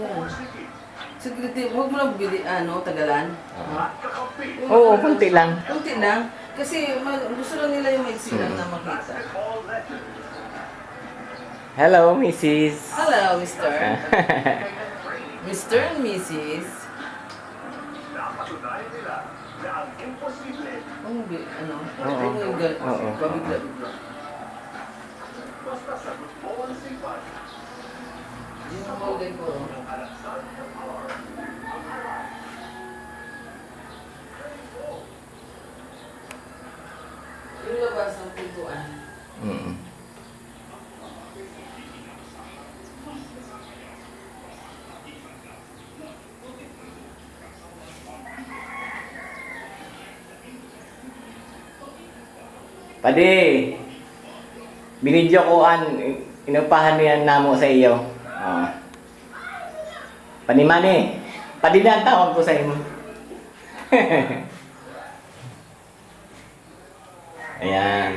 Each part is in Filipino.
Yan. Security, huwag mo lang bili, tagalan. Oo, kunti lang. Kunti lang. Kasi gusto lang nila yung maiksi lang na makita. Hello, Mrs. Hello, Mr. Mr. and Mrs. Oo. Pabigla-bigla. Yun ang bagay ko. Yung labas ng pintuan. Mm. Padi, binidyo ko inupahan niyan namo sa iyo. Oh. Panimani, padi na ang tawag ko sa iyo. Ayan.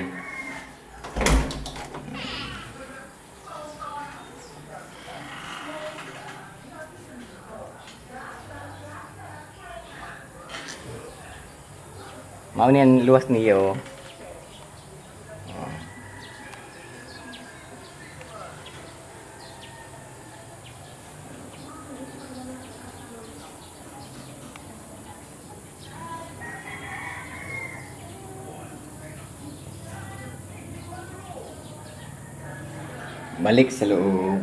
Mau niyan luwas niyo. Balik sa loob.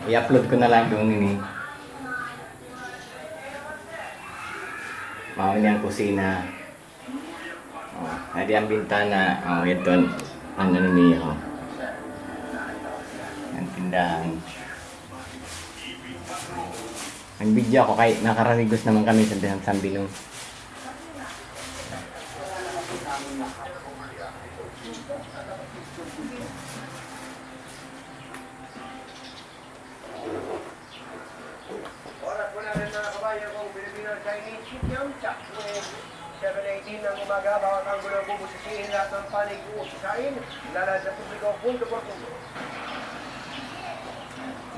I-upload ko na lang doon ini. Mao niyang kusina. Oh, adi ang bintana. Oh, ito ang ano niya. Oh. Ang tindahan. Ang video ako kay nakaranigos naman kami sa Sambilong. Oras po natin mga kabayan kung Filipino Chinese Chikyam Chak 7:18 ng umaga, bawat ang gulo po busisihin lahat ng panig uusasain, lalad sa publiko punto por punto.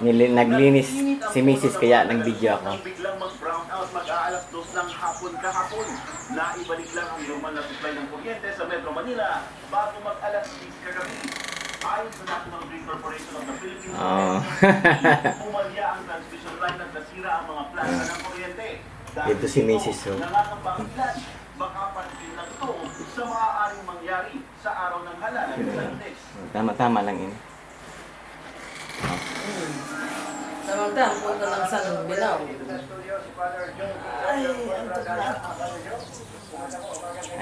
Naglinis si Mrs. kaya nag-video ako. Biglang mag-brown out mag-aalas 2 ng hapon kahapon. Naibalik lang ang normal na supply ng kuryente sa Metro Manila bago mag-alas 10 kagabi. Ayon sa National Grid Corporation of the Philippines, pumalya ang transmission line at nasira ang mga planta ng kuryente. Ito si Mrs. Oh. Nakakabang ilan, baka pansin na ito sa maaaring mangyari sa araw ng halal ng Lunes. Tama-tama lang yun. Samantang, punta lang sa Bilaw. Sa studio si Father John. Ay, ang tagal.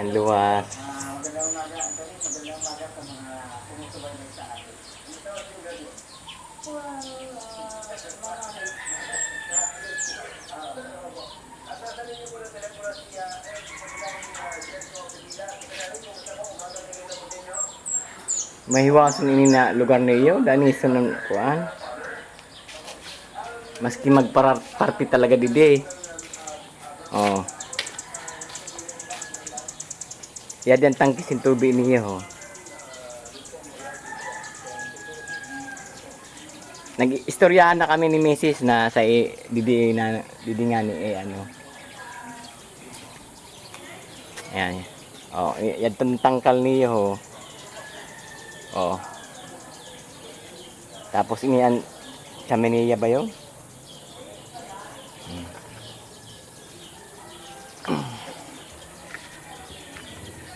Ang luwas. Magandang umaga, Anthony. Magandang umaga sa mga sumusubaybay sa atin. Ito ang gabi. At sasabihin niyo po ng telepono si Ed, Jenso Pidila. Pinari kung gusto ko, umaga na rin ako din nyo. Mahiwason ini na lugar niyo, dani sa ng kuan. Maski magparty talaga didi. Oh. Yan din tangkisin tubig niyo. Nag-istoryahan na kami ni Mrs. na sa didi nga ni ano. Ayan. Oh, yan tangkal niyo. Oh. Tapos ini an Chameniya ba yun?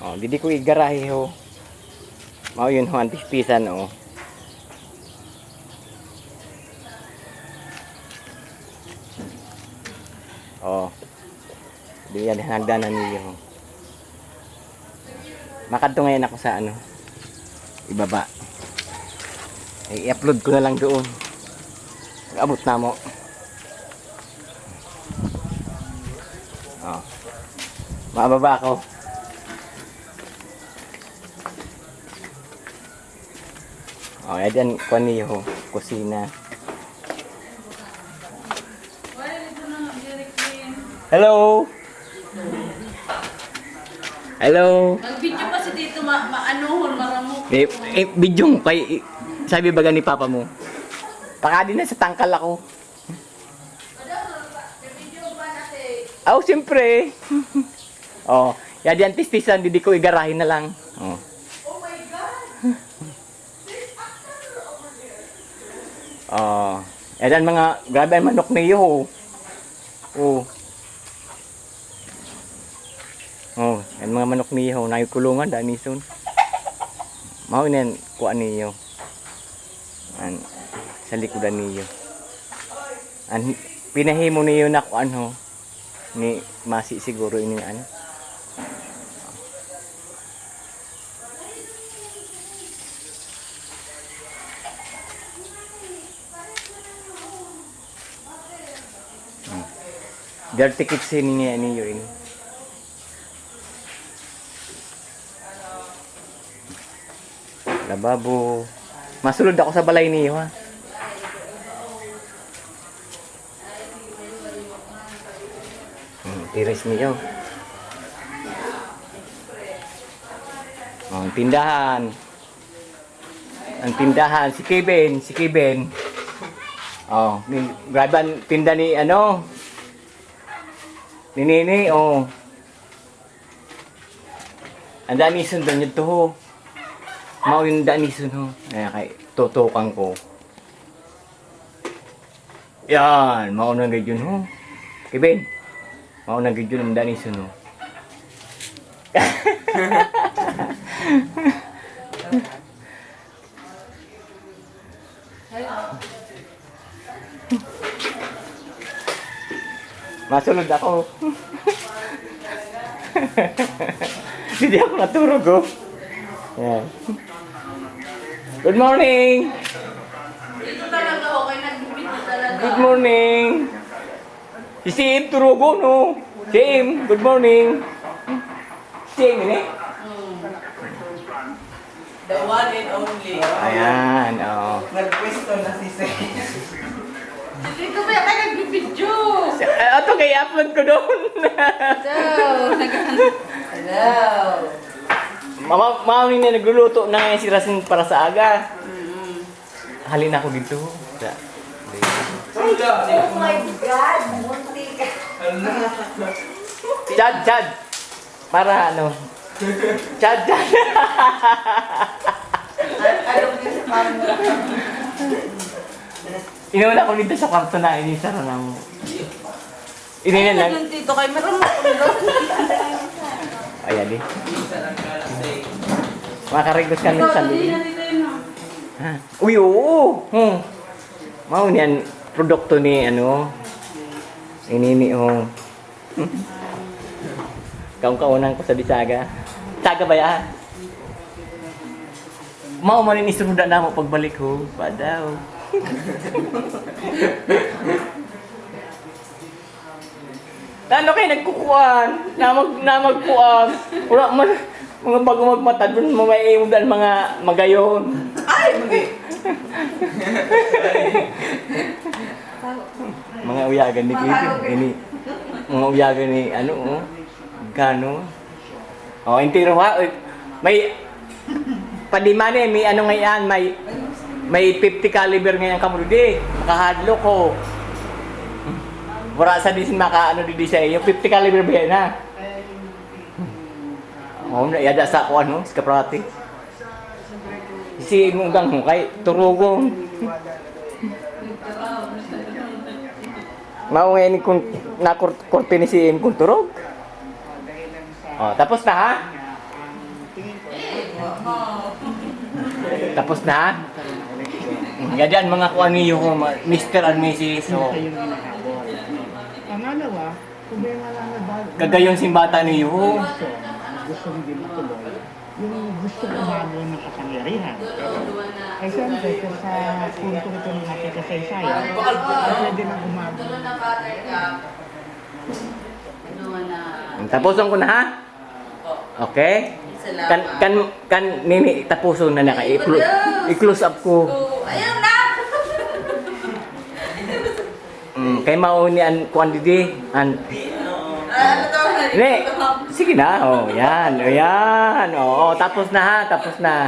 Oh, didi ko igarahe ho. Mao yun ho antispisan oh. Oh. Di yan hagdanan niyo ho. Makadto ngayon ako sa ano. Ibaba. I-upload ko na lang doon. Abot na mo. Oh. Mababa ako. Oh, yan kuan niyo kusina. Hello. Hello. Nag-video kasi dito, maanohon, maramok. Video kay sabi ba ni papa mo? Baka din na sa tangkal ako. Oh, siyempre. Oh, yan diyan tistisan, di ko igarahin na lang. Oh. Oh my God! Oh. Yan mga grabe ang manok niyo. Oh. Oh, yan mga manok niyo, nagkulungan danison. Mao nen kuan niyo. An sa likodan niyo. An pinahimo niyo na kuan ho. Ni masi siguro ini ano. Dirty kitchen niya niyo ini. Lababo. Masulod ako sa balay niyo ha. Tiris niyo. Ang tindahan. Ang tindahan si Kevin. Oh, grabe ang tinda ni ano. Ni Nini, oh. Ang dami sundan niyo to. Mao yung danisun ho. Kaya kay tutukan ko. Yan, mao na gayud ho. Kevin. Mao na gayud ang danisun ho. Masulod ako. Hindi ako naturog oh. Yan. Good morning! Dito talaga ako, kaya nagbibito talaga. Good morning! Si Sim, turugo no? Sim, good morning! Sim, ini? The one and only. Ayan, oo. Nag-pwesto na si Sir. Dito ba yung nagbibidyo? Ito kay upload ko doon. Hello. Mama ni nagluluto na ngayon si Rasin para sa aga. Halin ako dito. Oh my God! Munti ka. Chad. Para ano? Chad. Ano ko sa camera? Inuuna ko dito sa kwarto na inisara na mo. Ininan lang. Ano dito kay meron mo ko. Ayan di. Makarigos kami sa Hindi liin. na dito yun. Ha? Uy, oo. Mau niyan produkto ni ano. Inini oh. Kaung-kaunan ko sa Bisaga. Saga ba ya? Mau man ni isuruda na mo pagbalik ko. Pa daw. Ano kayo nagkukuan? Namagkuan. Wala man mga bago magmata doon mamaimugdan mga magayon. Ay! Mga uyagan ni Kevin. Ini mga uyagan ni ano oh. Gano. Oh, intiro ha. May padimane may ano ngayon, may 50 caliber ngayon kamurudi. Makahadlo ko. Wala sa din maka ano di sa yung 50 caliber ba yan ha? Oh, na yada sa ko ano, sa kaprati. Si ngungang mo kay turugong. Mao ngayon kung nakurti ni si kung turog. Oh, tapos na ha? Tapos na? Yan mga kuan niyo Mr. and Mrs. So, Pangalawa, problema lang na bago. kagayon simbata niyo. Gusto mo din matuloy. Yung gusto umago ng kapangyarihan. Ay siyempre, kung sa punto ito ng ating kasaysayan, pwede na umago. Tapuson ko na ha? Okay? Kan nini tapuson na naka i-close up ko. Ayun na! Kay mao ni an kuan didi an Ano to? ne sige na oh yan oh tapos na ha tapos na